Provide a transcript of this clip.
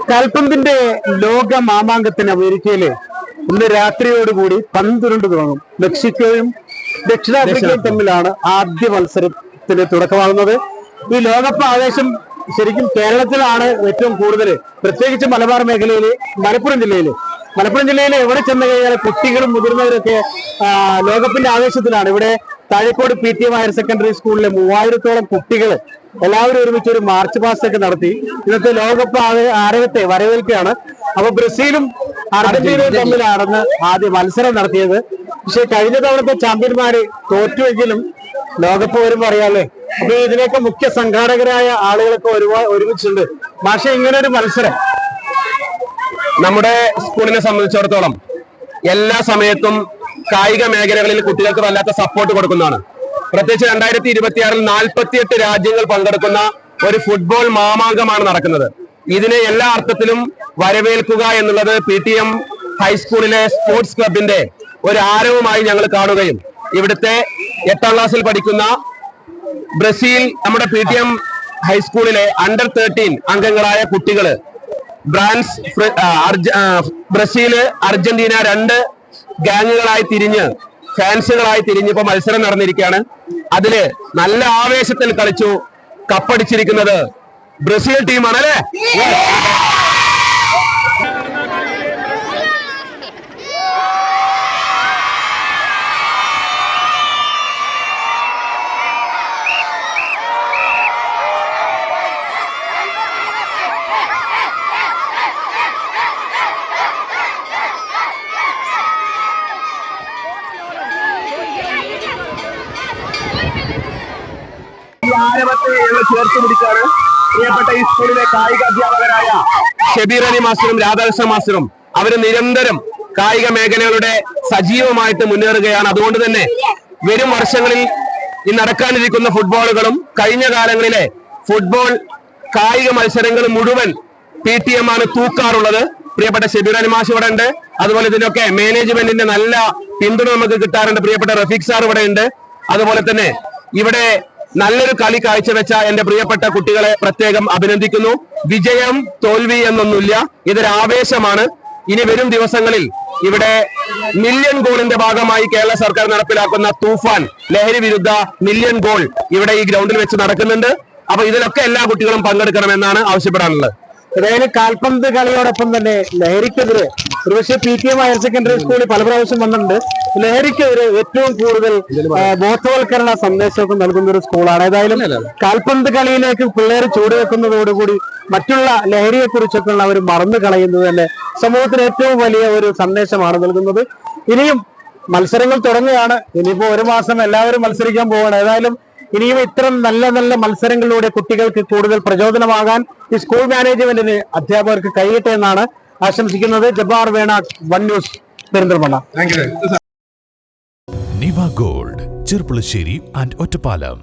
കാൽപന്തിന്റെ ലോക മാമാങ്കത്തിന് അമേരിക്കയില് ഇന്ന് രാത്രിയോടുകൂടി 12 തുടങ്ങും. മെക്സിക്കോയും ദക്ഷിണാഫ്രിക്കയും തമ്മിലാണ് ആദ്യ മത്സരത്തിന് തുടക്കമാകുന്നത്. ഈ ലോകകപ്പ് ആവേശം ശരിക്കും കേരളത്തിലാണ് ഏറ്റവും കൂടുതൽ, പ്രത്യേകിച്ച് മലബാർ മേഖലയില്, മലപ്പുറം ജില്ലയിൽ എവിടെ ചെന്ന് കഴിഞ്ഞാൽ കുട്ടികളും മുതിർന്നവരൊക്കെ ലോകകപ്പിന്റെ ആവേശത്തിലാണ്. ഇവിടെ താഴേക്കോട് PTM ഹയർ സെക്കൻഡറി സ്കൂളിലെ 3000-ഓളം കുട്ടികൾ എല്ലാവരും ഒരുമിച്ച് ഒരു മാർച്ച് പാസ്റ്റ് ഒക്കെ നടത്തി ഇന്നത്തെ ലോകകപ്പ് ആരവത്തെ വരവേൽക്കുകയാണ്. അപ്പൊ ബ്രസീലും അർജന്റീനയും തമ്മിലാണെന്ന് ആദ്യ മത്സരം നടത്തിയത്. പക്ഷെ കഴിഞ്ഞ തവണത്തെ ചാമ്പ്യന്മാര് തോറ്റുവെങ്കിലും ലോകകപ്പ് വരുമ്പോ അറിയാല്ലേ. അപ്പൊ ഇതിനൊക്കെ മുഖ്യ സംഘാടകരായ ആളുകളൊക്കെ ഒരുമിച്ചുണ്ട്. പക്ഷെ ഇങ്ങനെ ഒരു മത്സരം നമ്മുടെ സ്കൂളിനെ സംബന്ധിച്ചിടത്തോളം എല്ലാ സമയത്തും കായിക മേഖലകളിൽ കുട്ടികൾക്ക് വല്ലാത്ത സപ്പോർട്ട് കൊടുക്കുന്നതാണ്. പ്രത്യേകിച്ച് 2026 48 രാജ്യങ്ങൾ പങ്കെടുക്കുന്ന ഒരു ഫുട്ബോൾ മാമാങ്കമാണ് നടക്കുന്നത്. ഇതിനെ എല്ലാ അർത്ഥത്തിലും വരവേൽക്കുക എന്നുള്ളത് PTM ഹൈസ്കൂളിലെ സ്പോർട്സ് ക്ലബിന്റെ ഒരു ആരവമായി ഞങ്ങൾ കാണുകയും ഇവിടുത്തെ 8ാം ക്ലാസ്സിൽ പഠിക്കുന്ന ബ്രസീൽ നമ്മുടെ PTM ഹൈസ്കൂളിലെ അണ്ടർ 13 അംഗങ്ങളായ കുട്ടികള് ബ്രസീല് അർജന്റീന 2 ഗാങ്ങുകളായി തിരിഞ്ഞ് ഫാൻസുകളായി തിരിഞ്ഞ് ഇപ്പൊ മത്സരം നടന്നിരിക്കുകയാണ്. അതില് നല്ല ആവേശത്തിൽ കളിച്ചു കപ്പടിച്ചിരിക്കുന്നത് ബ്രസീൽ ടീമാണ് അല്ലേ? ആരവത്തെ ചേർത്ത് പിടിച്ചാണ് പ്രിയപ്പെട്ട ഈ സ്കൂളിലെ കായിക അധ്യാപകരായ ഷബീർ അലി മാസ്റ്ററും രാധാകൃഷ്ണ മാസ്റ്ററും അവര് നിരന്തരം കായിക മേഖലകളുടെ സജീവമായിട്ട് മുന്നേറുകയാണ്. അതുകൊണ്ട് തന്നെ വരും വർഷങ്ങളിൽ ഈ നടക്കാനിരിക്കുന്ന ഫുട്ബോളുകളും കഴിഞ്ഞ കാലങ്ങളിലെ ഫുട്ബോൾ കായിക മത്സരങ്ങൾ മുഴുവൻ PTM ആണ് തൂക്കാറുള്ളത്. പ്രിയപ്പെട്ട ഷബീർ അലി മാഷ് ഇവിടെ ഉണ്ട്. അതുപോലെ ഇതിനൊക്കെ മാനേജ്മെന്റിന്റെ നല്ല പിന്തുണ നമുക്ക് കിട്ടാറുണ്ട്. പ്രിയപ്പെട്ട റഫീഖ് സാർ ഇവിടെ ഉണ്ട്. അതുപോലെ തന്നെ ഇവിടെ നല്ലൊരു കളി കാഴ്ചവെച്ച എന്റെ പ്രിയപ്പെട്ട കുട്ടികളെ പ്രത്യേകം അഭിനന്ദിക്കുന്നു. വിജയം തോൽവി എന്നൊന്നുമില്ല, ഇതൊരു ആവേശമാണ്. ഇനി വരും ദിവസങ്ങളിൽ ഇവിടെ മില്യൺ ഗോളിന്റെ ഭാഗമായി കേരള സർക്കാർ നടപ്പിലാക്കുന്ന തൂഫാൻ ലഹരി വിരുദ്ധ മില്യൺ ഗോൾ ഇവിടെ ഈ ഗ്രൗണ്ടിൽ വെച്ച് നടക്കുന്നുണ്ട്. അപ്പൊ ഇതിലൊക്കെ എല്ലാ കുട്ടികളും പങ്കെടുക്കണമെന്നാണ് ആവശ്യപ്പെടാനുള്ളത്. ഏതായാലും കാൽപന്ത് കളിയോടൊപ്പം തന്നെ ലഹരിക്കെതിരെ ഒരുപക്ഷെ PTM ഹയർ സെക്കൻഡറി സ്കൂളിൽ പല പ്രാവശ്യം വന്നിട്ടുണ്ട്. ലഹരിക്കെതിരെ ഏറ്റവും കൂടുതൽ ബോധവൽക്കരണ സന്ദേശമൊക്കെ നൽകുന്ന ഒരു സ്കൂളാണ്. ഏതായാലും കാൽപന്ത് കളിയിലേക്ക് പിള്ളേർ ചൂടുവെക്കുന്നതോടുകൂടി മറ്റുള്ള ലഹരിയെ കുറിച്ചൊക്കെ അവർ മറന്നു കളയുന്നത് തന്നെ സമൂഹത്തിന് ഏറ്റവും വലിയ ഒരു സന്ദേശമാണ് നൽകുന്നത്. ഇനിയും മത്സരങ്ങൾ തുടങ്ങുകയാണ്. ഇനിയിപ്പോ 1 മാസം എല്ലാവരും മത്സരിക്കാൻ പോവുകയാണ്. ഏതായാലും ഇനിയും ഇത്തരം നല്ല നല്ല മത്സരങ്ങളിലൂടെ കുട്ടികൾക്ക് കൂടുതൽ പ്രചോദനമാകാൻ ഈ സ്കൂൾ മാനേജ്മെന്റിന് അധ്യാപകർക്ക് കഴിയട്ടെ എന്നാണ് ആശംസിക്കുന്നത്. Jabbar Venad, one news, Perinthalmanna. Niva gold, Cherpulassery and Ottapalam.